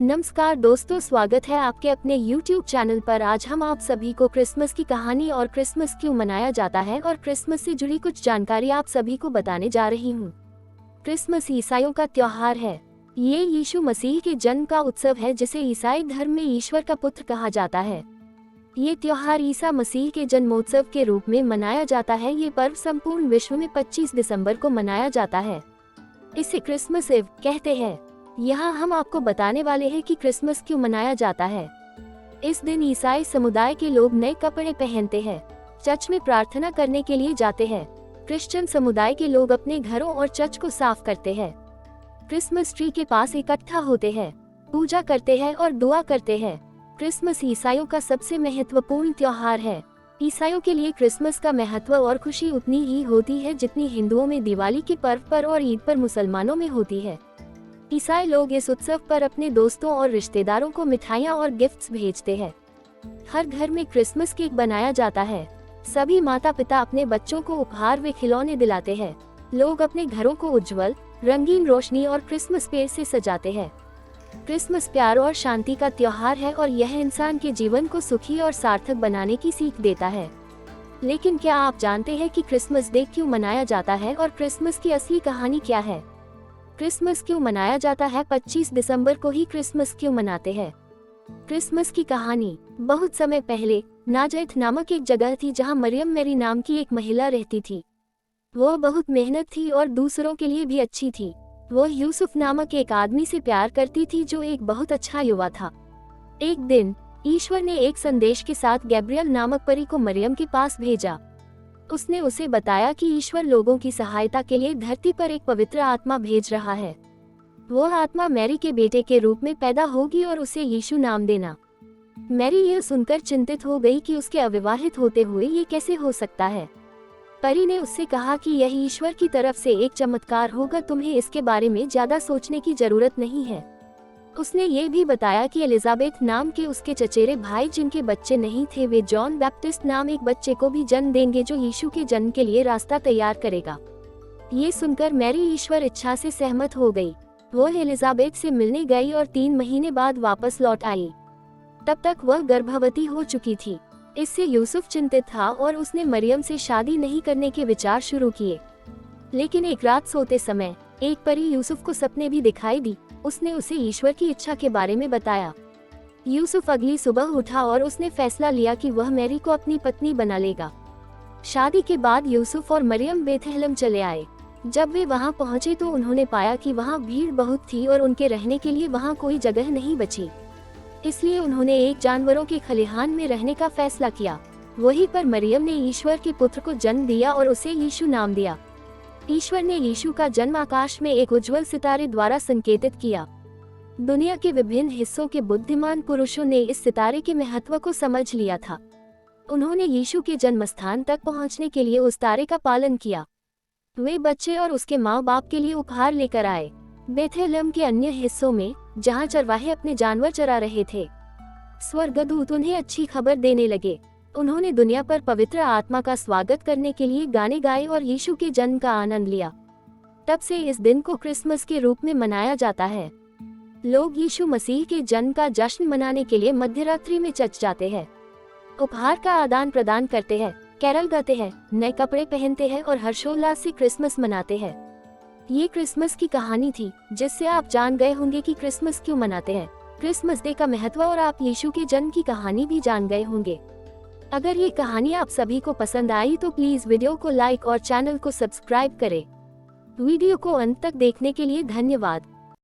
नमस्कार दोस्तों, स्वागत है आपके अपने YouTube चैनल पर। आज हम आप सभी को क्रिसमस की कहानी और क्रिसमस क्यों मनाया जाता है और क्रिसमस से जुड़ी कुछ जानकारी आप सभी को बताने जा रही हूँ। क्रिसमस ईसाइयों का त्योहार है। ये यीशु मसीह के जन्म का उत्सव है जिसे ईसाई धर्म में ईश्वर का पुत्र कहा जाता है। ये त्योहार ईसा मसीह के जन्मोत्सव के रूप में मनाया जाता है। ये पर्व संपूर्ण विश्व में 25 दिसंबर को मनाया जाता है। इसे क्रिसमस इव कहते हैं। यहाँ हम आपको बताने वाले हैं कि क्रिसमस क्यों मनाया जाता है। इस दिन ईसाई समुदाय के लोग नए कपड़े पहनते हैं, चर्च में प्रार्थना करने के लिए जाते हैं। क्रिश्चियन समुदाय के लोग अपने घरों और चर्च को साफ करते हैं। क्रिसमस ट्री के पास इकट्ठा होते हैं, पूजा करते हैं और दुआ करते हैं। क्रिसमस ईसाइयों का सबसे महत्वपूर्ण त्योहार है। ईसाइयों के लिए क्रिसमस का महत्व और खुशी उतनी ही होती है जितनी हिंदुओं में दिवाली के पर्व पर और ईद पर मुसलमानों में होती है। ईसाई लोग इस उत्सव पर अपने दोस्तों और रिश्तेदारों को मिठाइयाँ और गिफ्ट्स भेजते हैं। हर घर में क्रिसमस केक बनाया जाता है। सभी माता पिता अपने बच्चों को उपहार व खिलौने दिलाते हैं। लोग अपने घरों को उज्जवल, रंगीन रोशनी और क्रिसमस पेड़ से सजाते हैं। क्रिसमस प्यार और शांति का त्योहार है और यह इंसान के जीवन को सुखी और सार्थक बनाने की सीख देता है। लेकिन क्या आप जानते हैं कि क्रिसमस डे क्यों मनाया जाता है और क्रिसमस की असली कहानी क्या है? क्रिसमस क्यों मनाया जाता है? 25 दिसंबर को ही क्रिसमस क्यों मनाते हैं? क्रिसमस की कहानी। बहुत समय पहले नाजरत नामक एक जगह थी जहां मरियम मेरी नाम की एक महिला रहती थी। वह बहुत मेहनत थी और दूसरों के लिए भी अच्छी थी। वह यूसुफ नामक एक आदमी से प्यार करती थी जो एक बहुत अच्छा युवा था। एक दिन ईश्वर ने एक संदेश के साथ गैब्रियल नामक परी को मरियम के पास भेजा। उसने उसे बताया कि ईश्वर लोगों की सहायता के लिए धरती पर एक पवित्र आत्मा भेज रहा है। वह आत्मा मैरी के बेटे के रूप में पैदा होगी और उसे यीशु नाम देना। मैरी यह सुनकर चिंतित हो गई कि उसके अविवाहित होते हुए ये कैसे हो सकता है। परी ने उससे कहा कि यह ईश्वर की तरफ से एक चमत्कार होगा, तुम्हें इसके बारे में ज्यादा सोचने की जरूरत नहीं है। उसने ये भी बताया कि एलिजाबेथ नाम के उसके चचेरे भाई जिनके बच्चे नहीं थे, वे जॉन बैप्टिस्ट नाम एक बच्चे को भी जन्म देंगे जो यीशु के जन्म के लिए रास्ता तैयार करेगा। ये सुनकर मैरी ईश्वर इच्छा से सहमत हो गई। वो एलिजाबेथ से मिलने गई और 3 महीने बाद वापस लौट आई। तब तक वह गर्भवती हो चुकी थी। इससे यूसुफ चिंतित था और उसने मरियम से शादी नहीं करने के विचार शुरू किए। लेकिन एक रात सोते समय एक परी यूसुफ को सपने भी दिखाई दी। उसने उसे ईश्वर की इच्छा के बारे में बताया। यूसुफ अगली सुबह उठा और उसने फैसला लिया कि वह मैरी को अपनी पत्नी बना लेगा। शादी के बाद यूसुफ और मरियम बेथलेहम चले आए। जब वे वहां पहुंचे तो उन्होंने पाया कि वहां भीड़ बहुत थी और उनके रहने के लिए वहां कोई जगह नहीं बची। इसलिए उन्होंने एक जानवरों के खलिहान में रहने का फैसला किया। वहीं पर मरियम ने ईश्वर के पुत्र को जन्म दिया और उसे यीशु नाम दिया। ईश्वर ने यीशु का जन्म आकाश में एक उज्जवल सितारे द्वारा संकेतित किया। दुनिया के विभिन्न हिस्सों के बुद्धिमान पुरुषों ने इस सितारे के महत्व को समझ लिया था। उन्होंने यीशु के जन्म स्थान तक पहुंचने के लिए उस तारे का पालन किया। वे बच्चे और उसके माँ बाप के लिए उपहार लेकर आए। बेथलेहम के अन्य हिस्सों में जहाँ चरवाहे अपने जानवर चरा रहे थे, स्वर्गदूत उन्हें अच्छी खबर देने लगे। उन्होंने दुनिया पर पवित्र आत्मा का स्वागत करने के लिए गाने गाए और यीशु के जन्म का आनंद लिया। तब से इस दिन को क्रिसमस के रूप में मनाया जाता है। लोग यीशु मसीह के जन्म का जश्न मनाने के लिए मध्यरात्रि में चर्च जाते हैं, उपहार का आदान प्रदान करते हैं, कैरल गाते हैं, नए कपड़े पहनते हैं और हर्षोल्लास से क्रिसमस मनाते हैं। ये क्रिसमस की कहानी थी जिससे आप जान गए होंगे कि क्रिसमस क्यों मनाते हैं, क्रिसमस डे का महत्व, और आप यीशु के जन्म की कहानी भी जान गए होंगे। अगर ये कहानी आप सभी को पसंद आई तो प्लीज वीडियो को लाइक और चैनल को सब्सक्राइब करें। वीडियो को अंत तक देखने के लिए धन्यवाद।